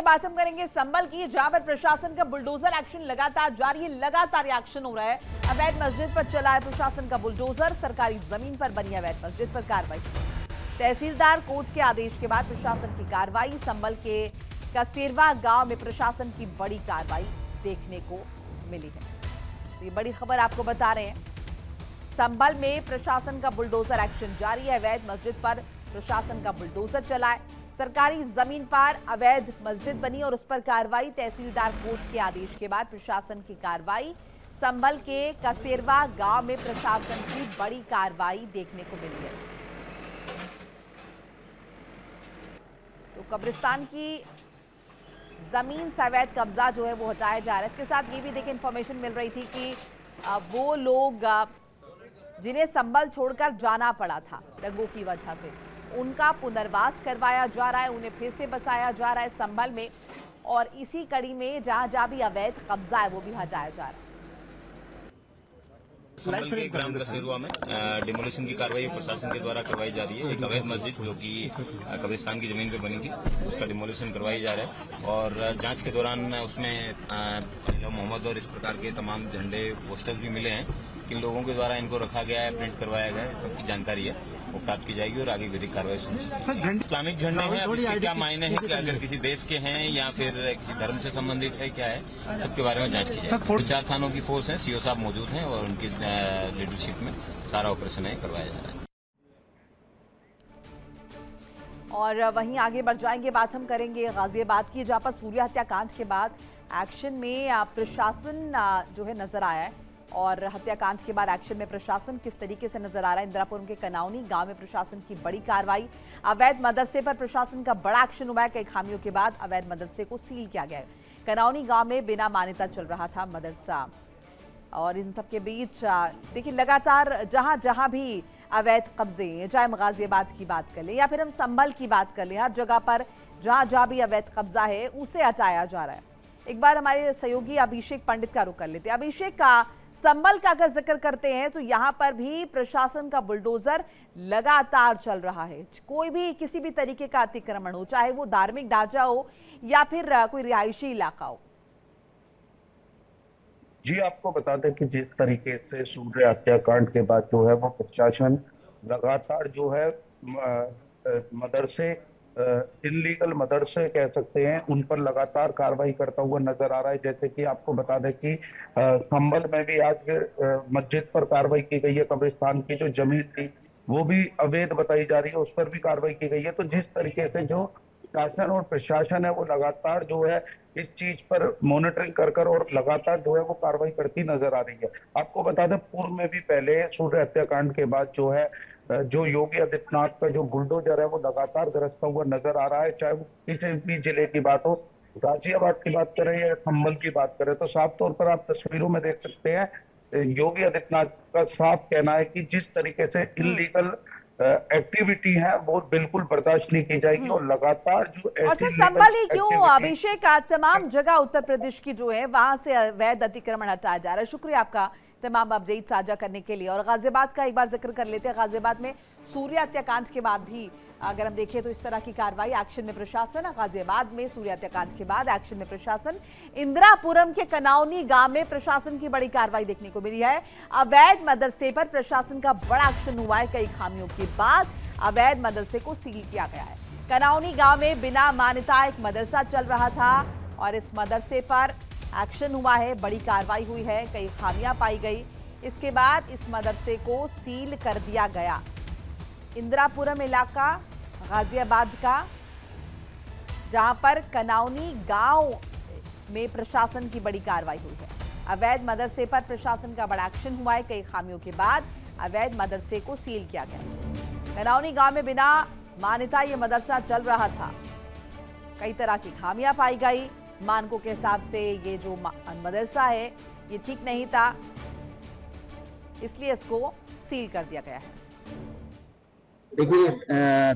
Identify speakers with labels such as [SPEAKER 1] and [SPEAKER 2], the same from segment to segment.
[SPEAKER 1] बात हम करेंगे संभल की, जहां पर प्रशासन का बुलडोजर एक्शन लगातार जारी है। लगातार एक्शन हो रहा है। अवैध मस्जिद पर चला है प्रशासन का बुलडोजर। सरकारी जमीन पर बनी अवैध मस्जिद पर कार्रवाई। तहसीलदार कोर्ट के आदेश के बाद प्रशासन की कार्रवाई। संभल के कसेरवा गांव में प्रशासन की बड़ी कार्रवाई देखने को मिली है। ये बड़ी खबर आपको बता रहे हैं। संभल में प्रशासन का बुलडोजर एक्शन जारी है। अवैध मस्जिद पर प्रशासन का बुलडोजर चला है। सरकारी जमीन पर अवैध मस्जिद बनी और उस पर कार्रवाई। तहसीलदार कोर्ट के आदेश के बाद प्रशासन की कार्रवाई। संभल के कसेरवा गांव में प्रशासन की बड़ी कार्रवाई देखने को मिली है। तो कब्रिस्तान की जमीन से अवैध कब्जा जो है वो हटाया जा रहा है। इसके साथ ये भी देखिए इंफॉर्मेशन मिल रही थी कि वो लोग जिन्हें संभल छोड़कर जाना पड़ा था दंगों की वजह से, उनका पुनर्वास करवाया जा रहा है। उन्हें फिर से बसाया जा रहा है संभल में। और इसी कड़ी में जहां जहां भी अवैध कब्जा है वो भी हटाया जा रहा है।
[SPEAKER 2] संभल के ग्राम कसेरवा में डिमोलिशन की कार्रवाई प्रशासन के द्वारा करवाई जा रही है। एक अवैध मस्जिद जो कि कब्रिस्तान की जमीन पे बनी थी, उसका डिमोलिशन करवाई जा रहा है। और जांच के दौरान उसमें मोहम्मद और इस प्रकार के तमाम झंडे पोस्टर्स भी मिले हैं। किन लोगों के द्वारा इनको रखा गया है, प्रिंट करवाया गया है, सबकी जानकारी है, वो प्राप्त की जाएगी और आगे विधिक कार्रवाई सुनिश्चित। इस्लामिक झंडे हैं, अब इसके क्या मायने हैं कि अगर किसी देश के हैं या फिर किसी धर्म से संबंधित है, क्या है, सबके बारे में जांच की जाएगी। 4 थानों की फोर्स है, सीओ साहब मौजूद हैं और उनकी लीडरशिप में सारा ऑपरेशन है करवाया जा रहा है।
[SPEAKER 1] और वहीं आगे बढ़ जाएंगे, बात हम करेंगे गाजियाबाद की, जहां पर सूर्य हत्याकांड के बाद एक्शन में प्रशासन जो है नजर आया है। और हत्याकांड के बाद एक्शन में प्रशासन किस तरीके से नजर आ रहा है। इंदिरापुरम के कनाउनी गांव में प्रशासन की बड़ी कार्रवाई। अवैध मदरसे पर प्रशासन का बड़ा एक्शन हुआ है। कई खामियों के बाद अवैध मदरसे को सील किया गया है। कनाउनी गांव में बिना मान्यता चल रहा था मदरसा। और इन सब के बीच देखिए लगातार जहां जहां भी अवैध कब्जे, चाहे हम गाजियाबाद की बात कर लें या फिर हम संभल की बात कर लें, हर जगह पर जहां जहां भी अवैध कब्जा है उसे हटाया जा रहा है। एक बार हमारे सहयोगी अभिषेक पंडित का रुख कर लेते हैं। अभिषेक, का संभल का अगर जिक्र करते हैं तो यहाँ पर भी प्रशासन का बुलडोजर लगातार चल रहा है। कोई भी किसी भी तरीके का अतिक्रमण हो, चाहे वो धार्मिक ढांचा हो या फिर कोई रिहायशी इलाका हो।
[SPEAKER 3] जी, आपको बता दें कि जिस तरीके से सूर्य हत्याकांड के बाद जो है वो प्रशासन लगातार जो है मदरसे, इनलीगल मदरसे कह सकते हैं, उन पर लगातार कार्रवाई करता हुआ नजर आ रहा है। जैसे कि आपको बता दें कि संभल में भी आज मस्जिद पर कार्रवाई की गई है। कब्रिस्तान की जो जमीन थी वो भी अवैध बताई जा रही है, उस पर भी कार्रवाई की गई है। तो जिस तरीके से जो शासन और प्रशासन है वो लगातार जो है इस चीज पर मॉनिटरिंग कर और लगातार जो है वो कार्रवाई करती नजर आ रही है। आपको बता दें पूर्व में भी पहले सूर्य हत्याकांड के बाद जो है जो योगी आदित्यनाथ का जो बुलडोजर है वो लगातार गरजता हुआ नजर आ रहा है। चाहे वो किसी भी जिले की बात हो, गाजियाबाद की बात करें या संभल की बात करें, तो साफ तौर पर आप तस्वीरों में देख सकते हैं योगी आदित्यनाथ का साफ कहना है कि जिस तरीके से इलीगल एक्टिविटी है वो बिल्कुल बर्दाश्त नहीं की जाएगी। और लगातार जो
[SPEAKER 1] और सिर्फ संभल ही क्यों अभिषेक, तमाम जगह उत्तर प्रदेश की जो है वहां से अवैध अतिक्रमण हटाया जा रहा है। शुक्रिया आपका तमाम अपडेट साझा करने के लिए। और गाजियाबाद का एक बार जिक्र कर लेते हैं। गाजियाबाद में सूर्य हत्याकांड के बाद भी अगर हम देखें तो इस तरह की कार्रवाई, एक्शन में प्रशासन। गाजियाबाद में सूर्य हत्याकांड के बाद एक्शन में प्रशासन। इंदिरापुरम के कनाउनी गांव में प्रशासन की बड़ी कार्रवाई देखने को मिली है। अवैध मदरसे पर प्रशासन का बड़ा एक्शन हुआ है। कई खामियों के बाद अवैध मदरसे को सील किया गया है। कनाउनी गांव में बिना मान्यता एक मदरसा चल रहा था और इस मदरसे पर एक्शन हुआ है, बड़ी कार्रवाई हुई है, कई खामियां पाई गई। इसके बाद इस मदरसे को सील कर दिया गया। इंदिरापुरम इलाका गाजियाबाद का, जहां पर कनाउनी गांव में प्रशासन की बड़ी कार्रवाई हुई है। अवैध मदरसे पर प्रशासन का बड़ा एक्शन हुआ है। कई खामियों के बाद अवैध मदरसे को सील किया गया। कनाउनी गांव में बिना मान्यता ये मदरसा चल रहा था। कई तरह की खामियां पाई गई। मानकों के हिसाब से ये जो मदरसा है ये ठीक नहीं था, इसलिए इसको सील कर दिया गया है।
[SPEAKER 4] देखिए,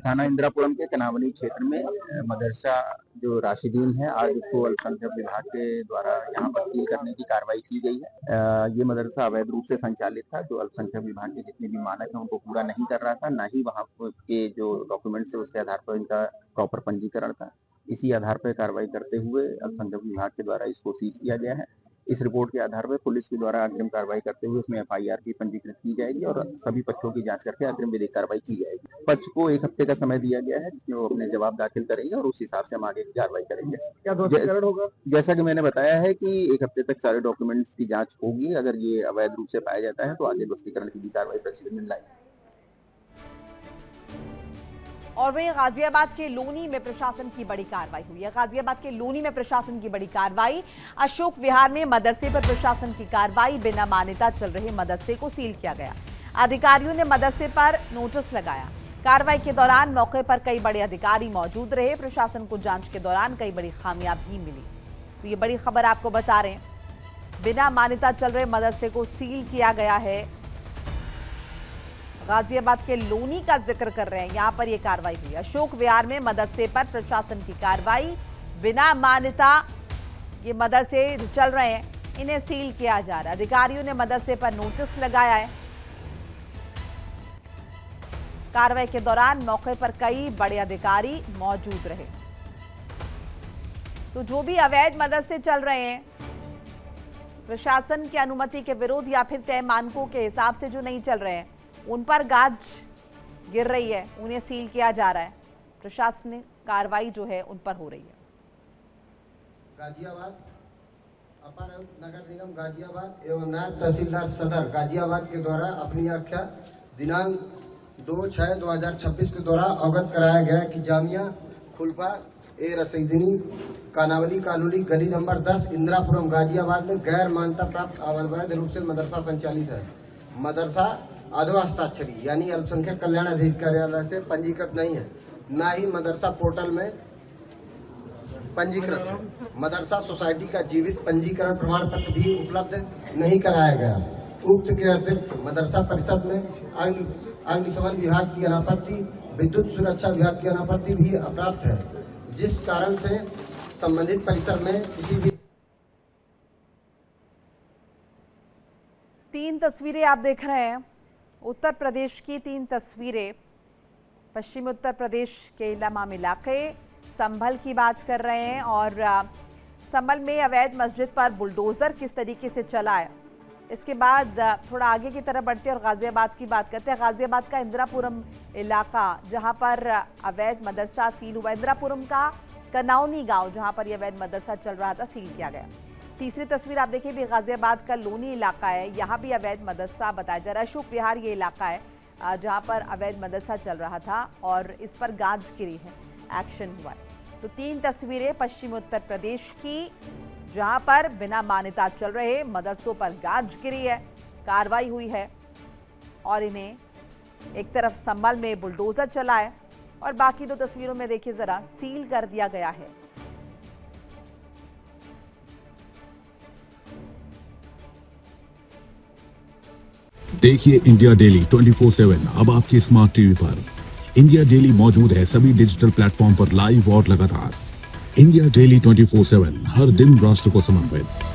[SPEAKER 4] थाना इंदिरापुरम के कनावनी क्षेत्र में मदरसा जो राशिदीन है, आज उसको अल्पसंख्यक विभाग के द्वारा यहाँ पर सील करने की कार्रवाई की गई है। ये मदरसा अवैध रूप से संचालित था, जो अल्पसंख्यक विभाग के जितने भी मानक हैं उनको पूरा नहीं कर रहा था, ना ही वहाँ के जो डॉक्यूमेंट्स है उसके आधार पर इनका प्रॉपर पंजीकरण था। इसी आधार पर कार्रवाई करते हुए अल्पसंख्यक विभाग के द्वारा इसको सीज किया गया है। इस रिपोर्ट के आधार पर पुलिस के द्वारा अग्रिम कार्रवाई करते हुए उसमें FIR भी पंजीकृत की जाएगी और सभी पक्षों की जांच करके अग्रिम विधिक कार्रवाई की जाएगी। पक्ष को 1 हफ्ते का समय दिया गया है जिसमें वो अपने जवाब दाखिल करेंगे और उस हिसाब से हम आगे की कार्रवाई करेंगे।
[SPEAKER 5] क्या दोषीकरण होगा?
[SPEAKER 4] जैसा कि मैंने बताया है कि 1 हफ्ते तक सारे डॉक्यूमेंट्स की जांच होगी। अगर ये अवैध रूप से पाया जाता है तो आगे दोषीकरण की भी कार्रवाई प्रचलित में लाएगी।
[SPEAKER 1] और वहीं गाजियाबाद के लोनी में प्रशासन की बड़ी कार्रवाई हुई है। गाजियाबाद के लोनी में प्रशासन की बड़ी कार्रवाई। अशोक विहार में मदरसे पर प्रशासन की कार्रवाई। बिना मान्यता चल रहे मदरसे को सील किया गया। अधिकारियों ने मदरसे पर नोटिस लगाया। कार्रवाई के दौरान मौके पर कई बड़े अधिकारी मौजूद रहे। प्रशासन को जांच के दौरान कई बड़ी खामियां भी मिली। तो ये बड़ी खबर आपको बता रहे हैं। बिना मान्यता चल रहे मदरसे को सील किया गया है। गाजियाबाद के लोनी का जिक्र कर रहे हैं, यहां पर यह कार्रवाई हुई। अशोक विहार में मदरसे पर प्रशासन की कार्रवाई। बिना मान्यता ये मदरसे जो चल रहे हैं इन्हें सील किया जा रहा है। अधिकारियों ने मदरसे पर नोटिस लगाया है। कार्रवाई के दौरान मौके पर कई बड़े अधिकारी मौजूद रहे। तो जो भी अवैध मदरसे चल रहे हैं, प्रशासन की अनुमति के विरुद्ध या फिर तय मानकों के हिसाब से जो नहीं चल रहे हैं, उन पर गाज गिर रही है, उन्हें सील किया जा रहा है। प्रशासनिक कार्रवाई जो है उन पर हो रही है।
[SPEAKER 6] गाजियाबाद अपर नगर निगम गाजियाबाद एवं नायब तहसीलदार सदर गाजियाबाद के द्वारा अपनी आख्या दिनांक 2/6/2026 के द्वारा अवगत कराया गया कि जामिया खुलफा ए रसीदनी कानावली कालोनी गली नंबर 10 इंदिरापुरम गाजियाबाद में गैर मान्यता प्राप्त अवैध रूप से मदरसा संचालित है। मदरसा अधो हस्ताक्षरी यानी अल्पसंख्यक कल्याण अधिकारियालय से पंजीकृत नहीं है, न ही मदरसा पोर्टल में पंजीकृत है। मदरसा सोसाइटी का जीवित पंजीकरण प्रमाण पत्र भी उपलब्ध नहीं कराया गया। उक्त के अतिरिक्त मदरसा परिषद में अग्निशमन विभाग की अनापत्ति, विद्युत सुरक्षा विभाग की अनापत्ति भी अप्राप्त है, जिस कारण से संबंधित परिसर में किसी भी।
[SPEAKER 1] 3 तस्वीरें आप देख रहे हैं, उत्तर प्रदेश की 3 तस्वीरें। पश्चिमी उत्तर प्रदेश के तमाम इलाके, संभल की बात कर रहे हैं और संभल में अवैध मस्जिद पर बुलडोजर किस तरीके से चला है। इसके बाद थोड़ा आगे की तरफ बढ़ते हैं और गाजियाबाद की बात करते हैं। गाजियाबाद का इंदिरापुरम इलाका, जहां पर अवैध मदरसा सील हुआ। इंदिरापुरम का कनाउनी गांव, जहां पर यह अवैध मदरसा चल रहा था, सील किया गया। तीसरी तस्वीर आप देखिए, भी गाजियाबाद का लोनी इलाका है, यहाँ भी अवैध मदरसा बताया जा रहा है। अशोक विहार ये इलाका है जहाँ पर अवैध मदरसा चल रहा था और इस पर गाज गिरी है, एक्शन हुआ है। तो 3 तस्वीरें पश्चिमी उत्तर प्रदेश की, जहाँ पर बिना मान्यता चल रहे मदरसों पर गाज गिरी है, कार्रवाई हुई है और इन्हें एक तरफ संभल में बुलडोजर चला है और बाकी 2 तस्वीरों में देखिए जरा, सील कर दिया गया है।
[SPEAKER 7] देखिए इंडिया डेली 24/7 अब आपके स्मार्ट टीवी पर। इंडिया डेली मौजूद है सभी डिजिटल प्लेटफॉर्म पर लाइव और लगातार। इंडिया डेली 24/7 हर दिन राष्ट्र को समर्पित।